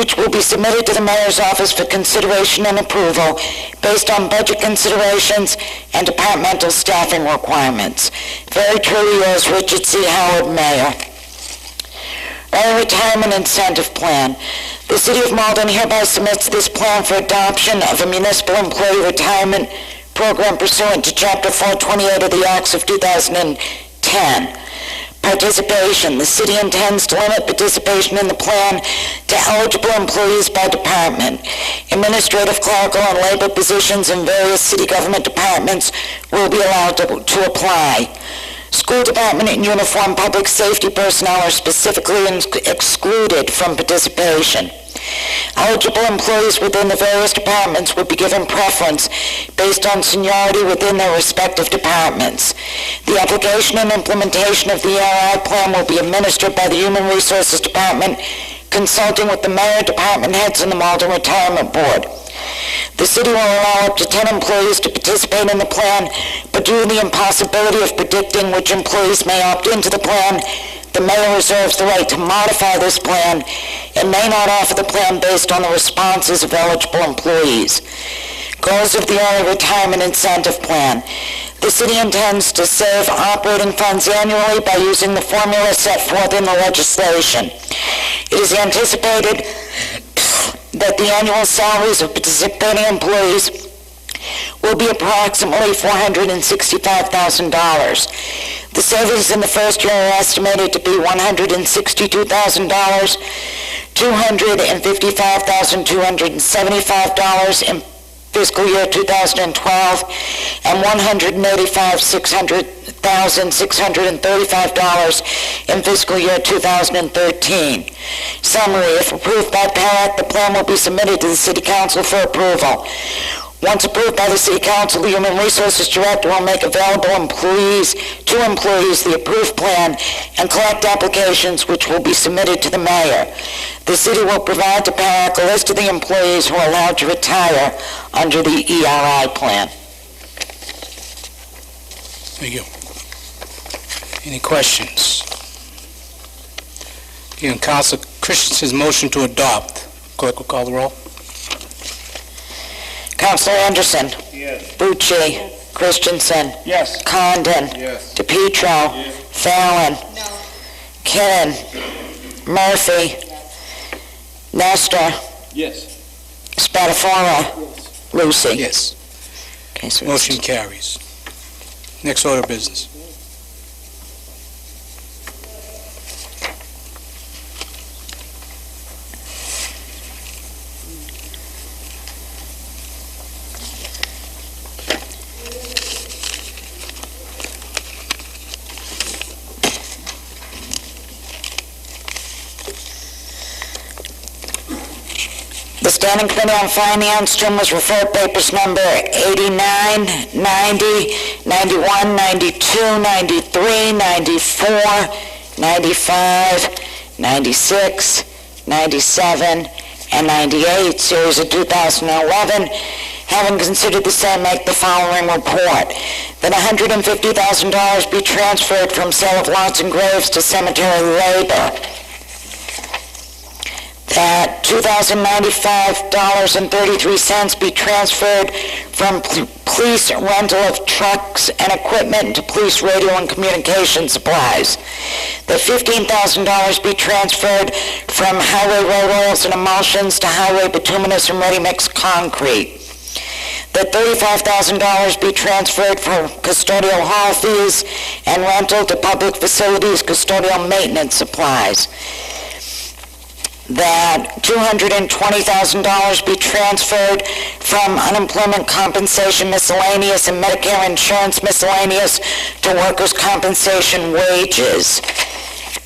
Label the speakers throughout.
Speaker 1: which will be submitted to the mayor's office for consideration and approval based on budget considerations and departmental staffing requirements. Very truly yours, Richard C. Howard, Mayor. Early Retirement Incentive Plan. The City of Malden hereby submits this plan for adoption of a municipal employee retirement program pursuant to Chapter 428 of the Acts of 2010. Participation. The city intends to limit participation in the plan to eligible employees by department. Administrative, clerical, and labor positions in various city government departments will be allowed to apply. School department and uniform public safety personnel are specifically excluded from participation. Eligible employees within the various departments would be given preference based on seniority within their respective departments. The application and implementation of the ERI plan will be administered by the Human Resources Department, consulting with the mayor, department heads, and the Malden Retirement Board. The city will allow up to 10 employees to participate in the plan, but due to the impossibility of predicting which employees may opt into the plan, the mayor reserves the right to modify this plan and may not offer the plan based on the responses of eligible employees. Goals of the Early Retirement Incentive Plan. The city intends to save operating funds annually by using the formula set forth in the legislation. It is anticipated that the annual salaries of participating employees will be approximately $465,000. The savings in the first year are estimated to be $162,000, $255,275 in fiscal year 2012, and $185,635 in fiscal year 2013. Summary: if approved by PAC, the plan will be submitted to the City Council for approval. Once approved by the City Council, the Human Resources Director will make available to employees the approved plan and collect applications which will be submitted to the mayor. The city will provide to PAC a list of the employees who are allowed to retire under the ERI plan.
Speaker 2: Thank you. Any questions? Again, Councilor Christensen's motion to adopt. Clerk will call the roll.
Speaker 1: Councilor Anderson.
Speaker 3: Yes.
Speaker 1: Bucci. Yes. Christensen.
Speaker 3: Yes.
Speaker 1: Condon.
Speaker 3: Yes.
Speaker 1: DePietro.
Speaker 3: Yes.
Speaker 1: Fallon.
Speaker 4: No.
Speaker 1: Kinnon. Murphy. Nestor.
Speaker 3: Yes.
Speaker 1: Spatafora. Lucy.
Speaker 2: Yes.
Speaker 1: Okay, so
Speaker 2: Motion carries. Next order of business.
Speaker 1: The Standing Committee on Finance, Jim, was referred papers number 89, 90, 91, 92, 93, 94, 95, 96, 97, and 98, series of 2011. Having considered the same, make the following report: that $150,000 be transferred from sale of lots and graves to cemetery labor. That $2,095.33 be transferred from police rental of trucks and equipment to police radio and communication supplies. That $15,000 be transferred from highway road oils and emulsions to highway bituminous and ready-mix concrete. That $35,000 be transferred from custodial hall fees and rental to public facilities custodial maintenance supplies. That $220,000 be transferred from unemployment compensation miscellaneous and Medicare insurance miscellaneous to workers' compensation wages.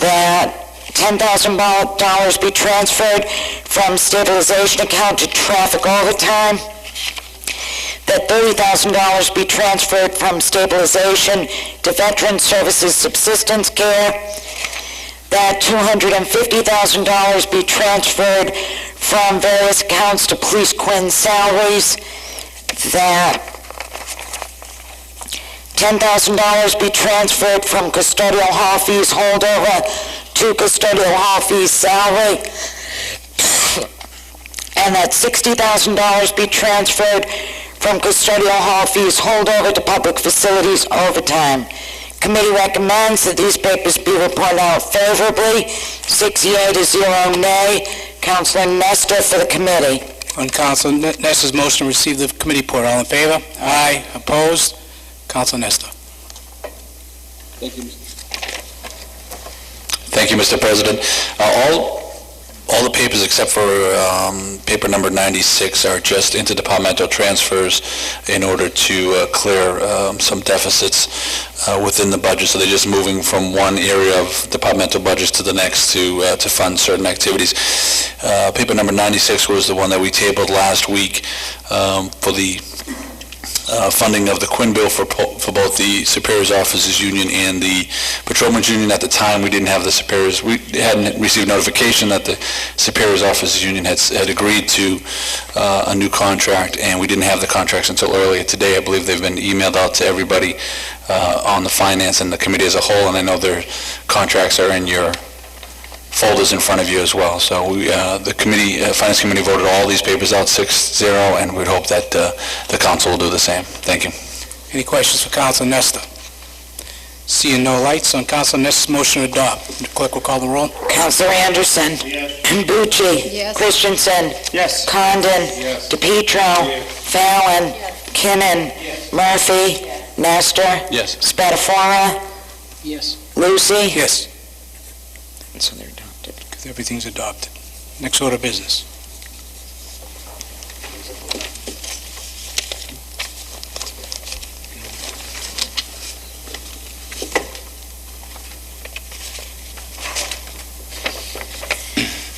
Speaker 1: That $10,000 be transferred from stabilization account to traffic overtime. That $30,000 be transferred from stabilization to veteran services subsistence care. That $250,000 be transferred from various accounts to Police Quinn's salaries. That $10,000 be transferred from custodial hall fees holdover to custodial hall fees salary. and that $60,000 be transferred from custodial hall fees holdover to public facilities overtime. Committee recommends that these papers be reported out favorably, 6 yea to 0 nay. Councilor Nestor for the committee.
Speaker 2: On Council Nestor's motion, receive the committee report. All in favor? Aye. Opposed? Council Nestor.
Speaker 3: Thank you, Mr. President. All the papers except for paper number 96 are just interdepartmental transfers in order to clear some deficits within the budget. So they're just moving from one area of departmental budgets to the next to fund certain activities. Paper number 96 was the one that we tabled last week for the funding of the Quinn bill for both the Superior's Officers Union and the Patrolmen's Union. At the time, we didn't have the Superior's. We hadn't received notification that the Superior's Officers Union had agreed to a new contract, and we didn't have the contracts until earlier today. I believe they've been emailed out to everybody on the finance and the committee as a whole, and I know their contracts are in your folders in front of you as well. So the Finance Committee voted all these papers out 6-0, and we'd hope that the council will do the same. Thank you.
Speaker 2: Any questions for Council Nestor? Seeing no lights, on Council Nestor's motion to adopt, the clerk will call the roll.
Speaker 1: Councilor Anderson.
Speaker 4: Yes.
Speaker 1: Bucci.
Speaker 4: Yes.
Speaker 1: Christensen.
Speaker 4: Yes.
Speaker 1: Condon.
Speaker 4: Yes.
Speaker 1: DePietro. Fallon. Kinnon. Murphy. Nestor.
Speaker 3: Yes.
Speaker 1: Spatafora.
Speaker 2: Yes.
Speaker 1: Lucy.
Speaker 2: Yes,
Speaker 1: So they're adopted.
Speaker 2: because everything's adopted. Next order of business.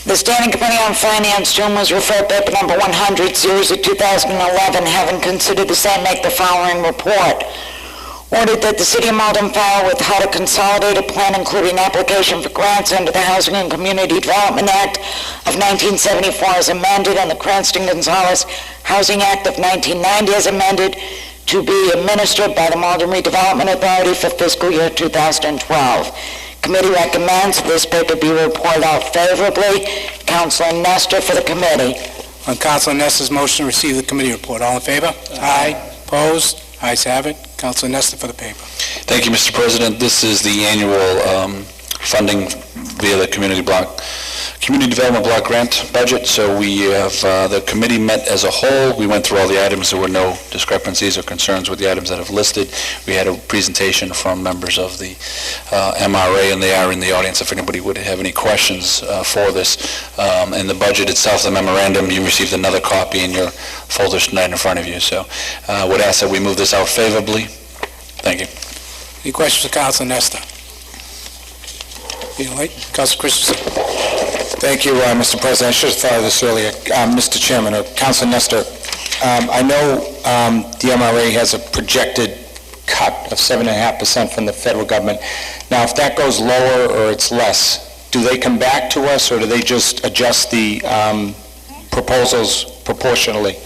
Speaker 1: The Standing Committee on Finance, to whom was referred paper number 100, series of 2011, having considered the same, make the following report. Ordered that the City of Malden file with HUD a consolidated plan including application for grants under the Housing and Community Development Act of 1974 as amended and the Cranston-Gonzalez Housing Act of 1990 as amended to be administered by the Malden Redevelopment Authority for fiscal year 2012. Committee recommends this paper be reported out favorably. Councilor Nestor for the committee.
Speaker 2: On Council Nestor's motion, receive the committee report. All in favor? Aye. Opposed? Ayes have it. Council Nestor for the paper.
Speaker 3: Thank you, Mr. President. This is the annual funding via the Community Development Block Grant budget. So we have, the committee met as a whole. We went through all the items. There were no discrepancies or concerns with the items that have listed. We had a presentation from members of the MRA, and they are in the audience if anybody would have any questions for this. And the budget itself, the memorandum, you received another copy in your folders tonight in front of you. So I would ask that we move this out favorably. Thank you.
Speaker 2: Any questions for Council Nestor? Council Christensen.
Speaker 5: Thank you, Mr. President. I should have thought of this earlier. Mr. Chairman, or Council Nestor, I know the MRA has a projected cut of 7.5% from the federal government. Now, if that goes lower or it's less, do they come back to us, or do they just adjust the proposals proportionally?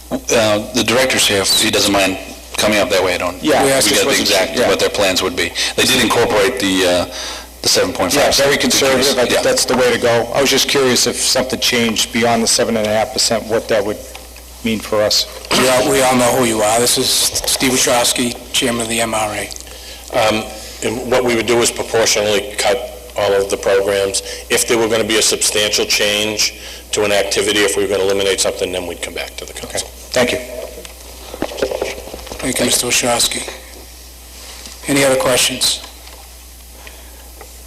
Speaker 3: The director's here, if he doesn't mind coming up that way. I don't.
Speaker 5: Yeah.
Speaker 3: We got the exact what their plans would be. They did incorporate the 7.5.
Speaker 5: Yeah, very conservative. I think
Speaker 3: Yeah.
Speaker 5: that's the way to go. I was just curious if something changed beyond the 7.5%, what that would mean for us.
Speaker 2: We all know who you are. This is Steve Wachowski, Chairman of the MRA.
Speaker 6: And what we would do is proportionally cut all of the programs. If there were going to be a substantial change to an activity, if we were going to eliminate something, then we'd come back to the council.
Speaker 5: Thank you.
Speaker 2: Thank you, Mr. Wachowski. Any other questions?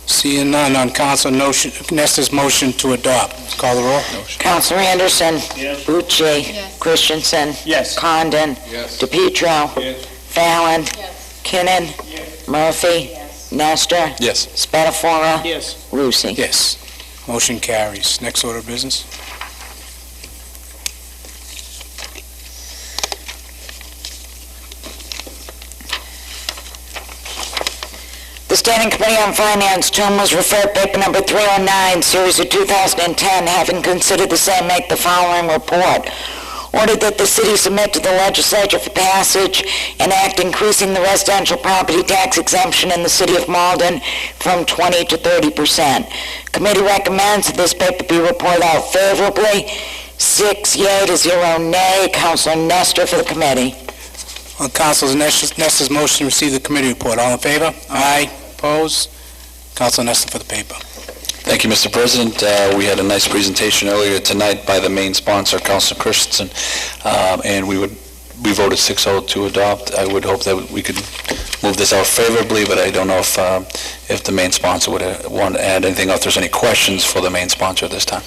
Speaker 2: Seeing none, on Council Nestor's motion to adopt. Call the roll.
Speaker 1: Councilor Anderson.
Speaker 4: Yes.
Speaker 1: Bucci.
Speaker 4: Yes.
Speaker 1: Christensen.
Speaker 4: Yes.
Speaker 1: Condon.
Speaker 4: Yes.
Speaker 1: DePietro.
Speaker 4: Yes.
Speaker 1: Fallon.
Speaker 4: Yes.
Speaker 1: Kinnon.
Speaker 4: Yes.
Speaker 1: Murphy.
Speaker 4: Yes.
Speaker 1: Nestor.
Speaker 3: Yes.
Speaker 1: Spatafora.
Speaker 4: Yes.
Speaker 1: Lucy.
Speaker 2: Yes. Motion carries. Next order of business.
Speaker 1: The Standing Committee on Finance, to whom was referred paper number 309, series of 2010, having considered the same, make the following report. Ordered that the city submit to the legislature for passage an act increasing the residential property tax exemption in the city of Malden from 20 to 30%. Committee recommends that this paper be reported out favorably. 6 yea to 0 nay. Councilor Nestor for the committee.
Speaker 2: On Councilor Nestor's motion to receive the committee report, all in favor? Aye. Opposed? Councilor Nestor for the paper.
Speaker 3: Thank you, Mr. President. We had a nice presentation earlier tonight by the main sponsor, Councilor Christensen, and we voted 6-0 to adopt. I would hope that we could move this out favorably, but I don't know if the main sponsor would want to add anything, or if there's any questions for the main sponsor this time.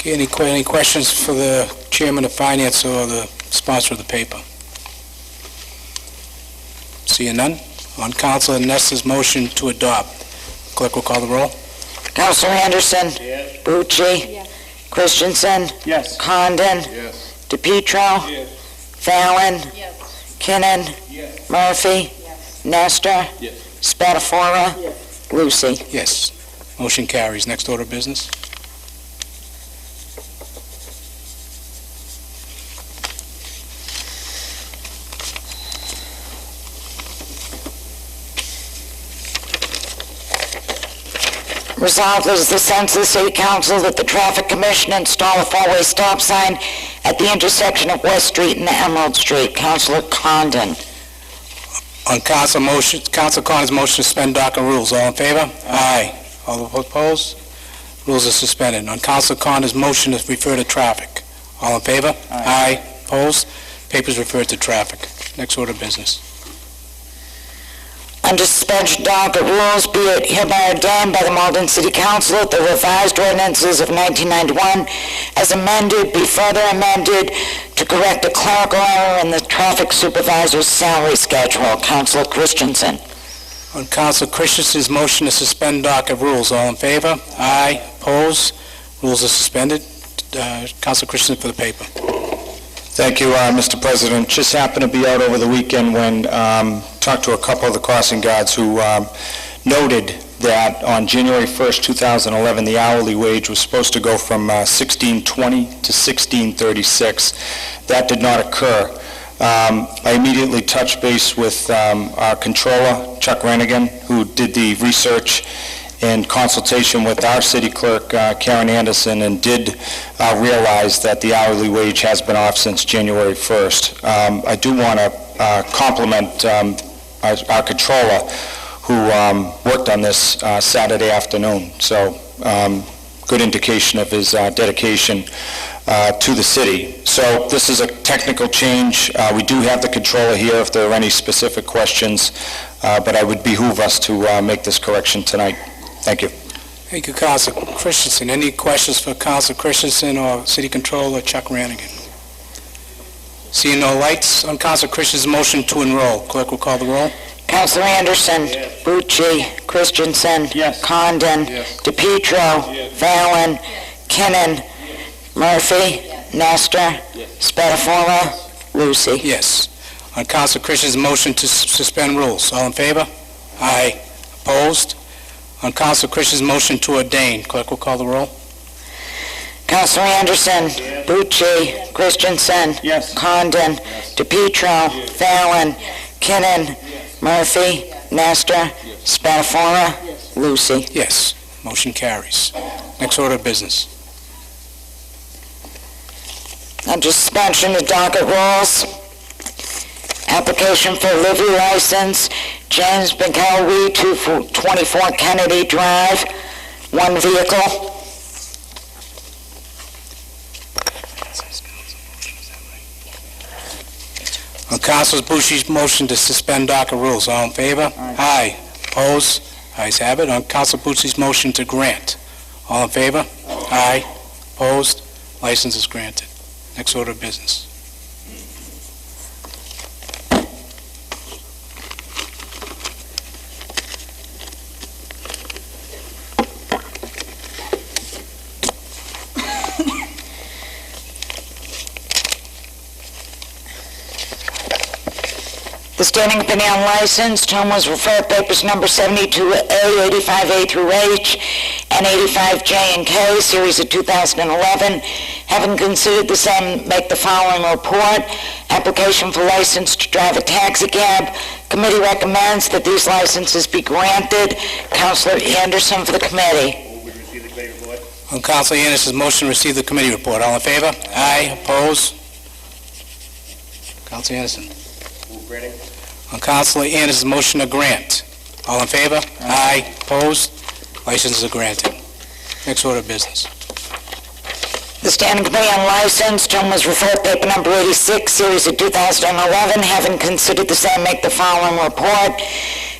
Speaker 2: Okay, any questions for the Chairman of Finance or the sponsor of the paper? Seeing none. On Councilor Nestor's motion to adopt, clerk will call the roll.
Speaker 1: Councilor Anderson.
Speaker 6: Yes.
Speaker 1: Bucci. Christensen.
Speaker 6: Yes.
Speaker 1: Condon.
Speaker 6: Yes.
Speaker 1: DePietro.
Speaker 6: Yes.
Speaker 1: Fallon. Kinnon.
Speaker 6: Yes.
Speaker 1: Murphy. Nestor.
Speaker 6: Yes.
Speaker 1: Spatafora. Lucy.
Speaker 2: Yes. Motion carries. Next order of business.
Speaker 1: Resolved as the sense of the City Council that the Traffic Commission install a four-way stop sign at the intersection of West Street and Emerald Street. Councilor Condon.
Speaker 2: On Councilor Connor's motion to suspend docket rules, all in favor? Aye. All opposed? Rules are suspended. On Councilor Connor's motion to refer to traffic, all in favor? Aye. Opposed? Papers referred to traffic. Next order of business.
Speaker 1: Under suspension docket rules, be it hereby ordained by the Malden City Council that the revised ordinances of 1991 as amended be further amended to correct a clerical error in the traffic supervisor's salary schedule. Councilor Christensen.
Speaker 2: On Councilor Christensen's motion to suspend docket rules, all in favor? Aye. Opposed? Rules are suspended. Councilor Christensen for the paper.
Speaker 5: Thank you, Mr. President. Just happened to be out over the weekend when talked to a couple of the crossing guards who noted that on January 1st, 2011, the hourly wage was supposed to go from $16.20 to $16.36. That did not occur. I immediately touched base with our controller, Chuck Renigan, who did the research in consultation with our city clerk, Karen Anderson, and did realize that the hourly wage has been off since January 1st. I do want to compliment our controller who worked on this Saturday afternoon. So good indication of his dedication to the city. So this is a technical change. We do have the controller here if there are any specific questions, but it would behoove us to make this correction tonight. Thank you.
Speaker 2: Thank you, Councilor Christensen. Any questions for Councilor Christensen or City Controller Chuck Ranigan? Seeing no lights, on Councilor Christensen's motion to enroll, clerk will call the roll.
Speaker 1: Councilor Anderson. Bucci. Christensen. Condon. DePietro. Fallon. Kinnon. Murphy. Nestor. Spatafora. Lucy.
Speaker 2: Yes. On Councilor Christensen's motion to suspend rules, all in favor? Aye. Opposed? On Councilor Christensen's motion to ordain, clerk will call the roll.
Speaker 1: Councilor Anderson. Bucci. Christensen. Condon. DePietro. Fallon. Kinnon. Murphy. Nestor. Spatafora. Lucy.
Speaker 2: Yes. Motion carries. Next order of business.
Speaker 1: Under suspension of docket rules, application for a livery license, James McElwee, 224 Kennedy Drive, one vehicle.
Speaker 2: On Councilor Bucci's motion to suspend docket rules, all in favor? Aye. Opposed? Ayes have it. On Councilor Bucci's motion to grant, all in favor? Aye. Opposed? License is granted. Next order of business.
Speaker 1: The standing opinion on license, term was referred papers number 72A, 85A through H, and 85J and K, series of 2011. Having considered the same, make the following report. Application for license to drive a taxi cab. Committee recommends that these licenses be granted. Councilor Anderson for the committee.
Speaker 2: On Council Anderson's motion to receive the committee report, all in favor? Aye. Opposed? Council Anderson. On Council Anderson's motion to grant, all in favor? Aye. Opposed? Licenses are granted. Next order of business.
Speaker 1: The Standing Committee on License, term was referred paper number 86, series of 2011. Having considered the same, make the following report.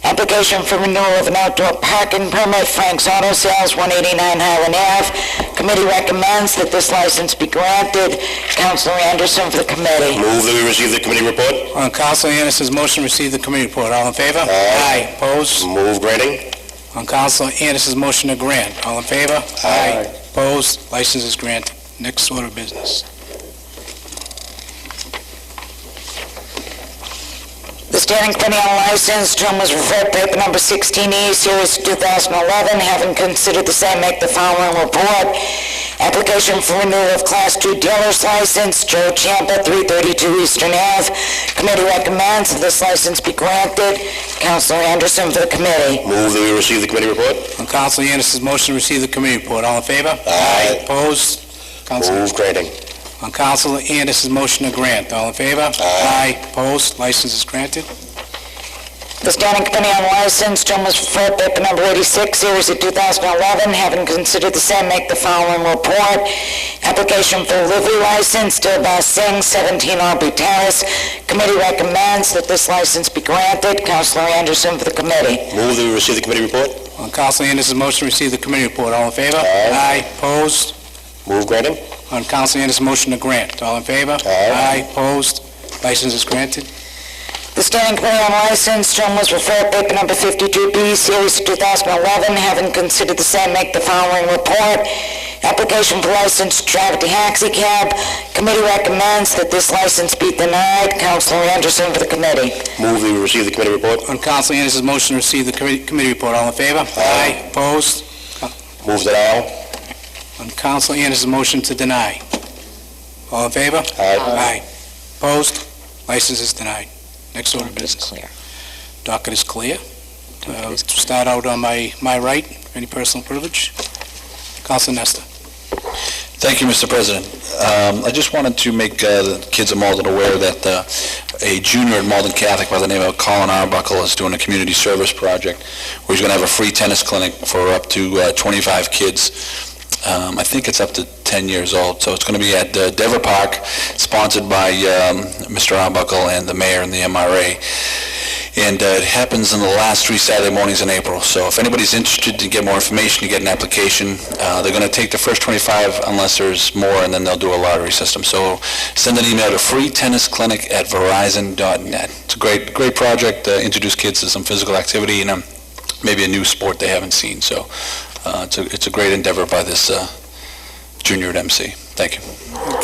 Speaker 1: Application for renewal of an outdoor parking permit, Frank's Auto Sales, 189 Highland Ave. Committee recommends that this license be granted. Councilor Anderson for the committee.
Speaker 6: Move that we receive the committee report.
Speaker 2: On Council Anderson's motion to receive the committee report, all in favor? Aye. Opposed?
Speaker 6: Move granting.
Speaker 2: On Council Anderson's motion to grant, all in favor? Aye. Opposed? License is granted. Next order of business.
Speaker 1: The Standing Committee on License, term was referred paper number 16E, series 2011. Having considered the same, make the following report. Application for renewal of Class 2 dealer's license, Joe Champa, 332 Eastern Ave. Committee recommends that this license be granted. Councilor Anderson for the committee.
Speaker 6: Move that we receive the committee report.
Speaker 2: On Council Anderson's motion to receive the committee report, all in favor?
Speaker 6: Aye.
Speaker 2: Opposed? Council.
Speaker 6: Move granting.
Speaker 2: On Council Anderson's motion to grant, all in favor? Aye. Opposed? License is granted.
Speaker 1: The Standing Committee on License, term was referred paper number 86, series of 2011. Having considered the same, make the following report. Application for livery license, Dilbas Singh, 17 Aubrey Terrace. Committee recommends that this license be granted. Councilor Anderson for the committee.
Speaker 6: Move that we receive the committee report.
Speaker 2: On Council Anderson's motion to receive the committee report, all in favor?
Speaker 6: Aye.
Speaker 2: Opposed?
Speaker 6: Move granting.
Speaker 2: On Council Anderson's motion to grant, all in favor?
Speaker 6: Aye.
Speaker 2: Opposed? License is granted.
Speaker 1: The Standing Committee on License, term was referred paper number 52B, series 2011. Having considered the same, make the following report. Application for license to drive a taxi cab. Committee recommends that this license be denied. Councilor Anderson for the committee.
Speaker 6: Move that we receive the committee report.
Speaker 2: On Council Anderson's motion to receive the committee report, all in favor?
Speaker 6: Aye.
Speaker 2: Opposed?
Speaker 6: Move denial.
Speaker 2: On Council Anderson's motion to deny, all in favor?
Speaker 6: Aye.
Speaker 2: Opposed? License is denied. Next order of business.
Speaker 1: Clear.
Speaker 2: Docket is clear. Start out on my right. Any personal privilege? Council Nestor.
Speaker 3: Thank you, Mr. President. I just wanted to make the kids of Malden aware that a junior at Malden Catholic by the name of Colin Arbuckle is doing a community service project where he's going to have a free tennis clinic for up to 25 kids. I think it's up to 10 years old, so it's going to be at Dever Park, sponsored by Mr. Arbuckle and the mayor and the MRA. And it happens in the last 3 Saturday mornings in April. So if anybody's interested to get more information, to get an application, they're going to take the first 25 unless there's more, and then they'll do a lottery system. So send an email to freetennisclinic@verizon.net. It's a great project, introduce kids to some physical activity and maybe a new sport they haven't seen. So it's a great endeavor by this junior at MC. Thank you.